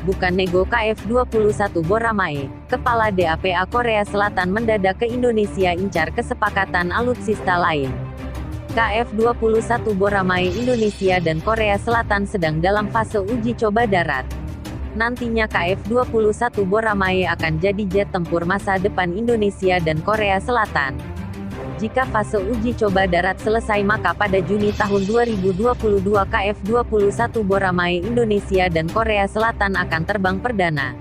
bukan nego KF-21 Boramae. Kepala DAPA Korea Selatan mendadak ke Indonesia incar kesepakatan alutsista lain. KF-21 Boramae Indonesia dan Korea Selatan sedang dalam fase uji coba darat. Nantinya KF-21 Boramae akan jadi jet tempur masa depan Indonesia dan Korea Selatan. Jika fase uji coba darat selesai maka pada Juni tahun 2022 KF-21 Boramae Indonesia dan Korea Selatan akan terbang perdana.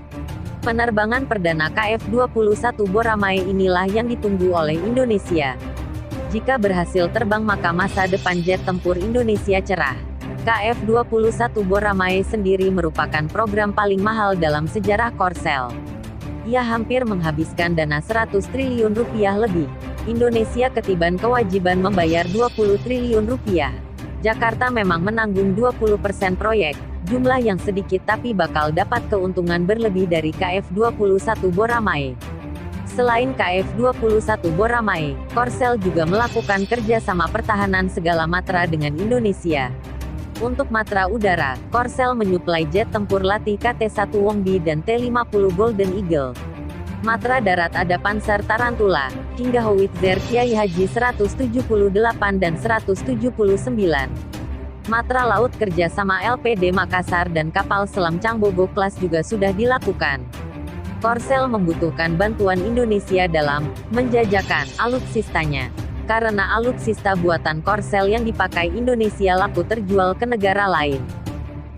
Penerbangan perdana KF-21 Boramae inilah yang ditunggu oleh Indonesia. Jika berhasil terbang maka masa depan jet tempur Indonesia cerah. KF-21 Boramae sendiri merupakan program paling mahal dalam sejarah Korsel. Ia hampir menghabiskan dana 100 triliun rupiah lebih. Indonesia ketiban kewajiban membayar 20 triliun rupiah. Jakarta memang menanggung 20% proyek, jumlah yang sedikit tapi bakal dapat keuntungan berlebih dari KF-21 Boramae. Selain KF-21 Boramae, Korsel juga melakukan kerjasama pertahanan segala matra dengan Indonesia. Untuk matra udara, Korsel menyuplai jet tempur latih KT-1 Wongbi dan T-50 Golden Eagle. Matra darat ada Panzer Tarantula, hingga Howitzer Kiai Haji 178 dan 179. Matra laut kerjasama LPD Makassar dan kapal selam Changbogo Class juga sudah dilakukan. Korsel membutuhkan bantuan Indonesia dalam menjajakan alutsistanya. Karena alutsista buatan Korsel yang dipakai Indonesia laku terjual ke negara lain.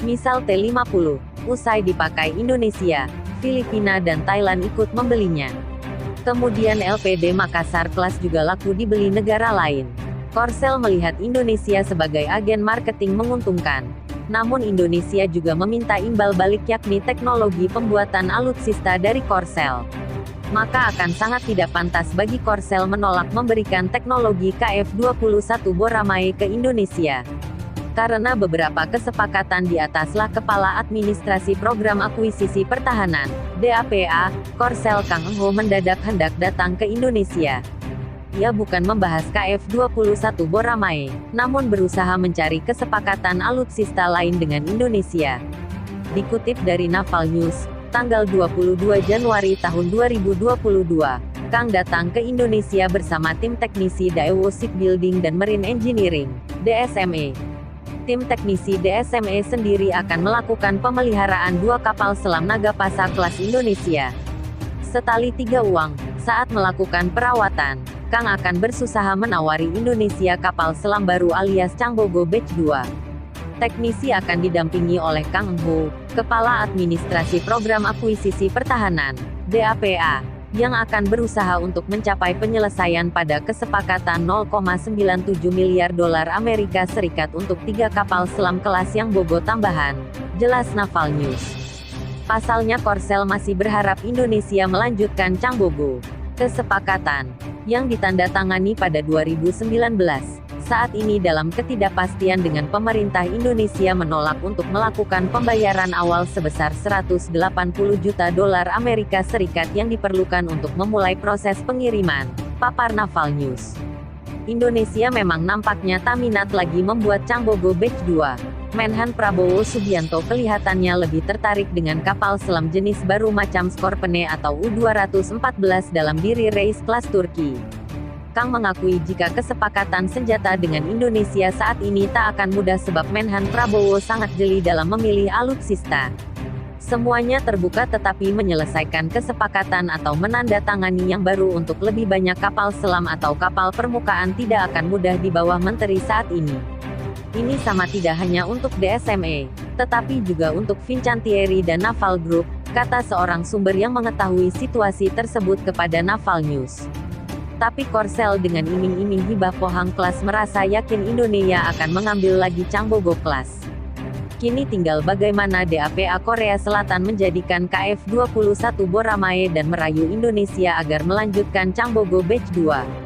Misal T-50, usai dipakai Indonesia, Filipina dan Thailand ikut membelinya. Kemudian LPD Makassar Class juga laku dibeli negara lain. Korsel melihat Indonesia sebagai agen marketing menguntungkan. Namun Indonesia juga meminta imbal balik yakni teknologi pembuatan alutsista dari Korsel. Maka akan sangat tidak pantas bagi Korsel menolak memberikan teknologi KF-21 Boramae ke Indonesia. Karena beberapa kesepakatan di ataslah Kepala Administrasi Program Akuisisi Pertahanan, DAPA, Korsel Kang Eng-ho mendadak hendak datang ke Indonesia. Ia bukan membahas KF-21 Boramae, namun berusaha mencari kesepakatan alutsista lain dengan Indonesia. Dikutip dari Naval News, tanggal 22 Januari tahun 2022, Kang datang ke Indonesia bersama tim teknisi Daewoo Shipbuilding dan Marine Engineering, DSME. Tim teknisi DSME sendiri akan melakukan pemeliharaan 2 kapal selam Nagapasa kelas Indonesia. Setali 3 uang, saat melakukan perawatan, Kang akan berusaha menawari Indonesia kapal selam baru alias Changbogo Batch 2. Teknisi akan didampingi oleh Kang Eng-ho, Kepala Administrasi Program Akuisisi Pertahanan, DAPA, yang akan berusaha untuk mencapai penyelesaian pada kesepakatan 0,97 miliar dolar Amerika Serikat untuk 3 kapal selam kelas yang bogo tambahan, jelas Naval News. Pasalnya Korsel masih berharap Indonesia melanjutkan Changbogo. Kesepakatan, yang ditandatangani pada 2019, saat ini dalam ketidakpastian dengan pemerintah Indonesia menolak untuk melakukan pembayaran awal sebesar 180 juta dolar Amerika Serikat yang diperlukan untuk memulai proses pengiriman, papar Naval News. Indonesia memang nampaknya tak minat lagi membuat Changbogo Batch 2. Menhan Prabowo Subianto kelihatannya lebih tertarik dengan kapal selam jenis baru macam Skorpene atau U-214 dalam diri Reis kelas Turki. Kang mengakui jika kesepakatan senjata dengan Indonesia saat ini tak akan mudah sebab Menhan Prabowo sangat jeli dalam memilih alutsista. Semuanya terbuka tetapi menyelesaikan kesepakatan atau menandatangani yang baru untuk lebih banyak kapal selam atau kapal permukaan tidak akan mudah di bawah menteri saat ini. Ini sama tidak hanya untuk DSME, tetapi juga untuk Fincantieri dan Naval Group, kata seorang sumber yang mengetahui situasi tersebut kepada Naval News. Tapi Korsel dengan iming-iming hibah Pohang Class merasa yakin Indonesia akan mengambil lagi Changbogo Class. Kini tinggal bagaimana DAPA Korea Selatan menjadikan KF-21 Boramae dan merayu Indonesia agar melanjutkan Changbogo Batch 2.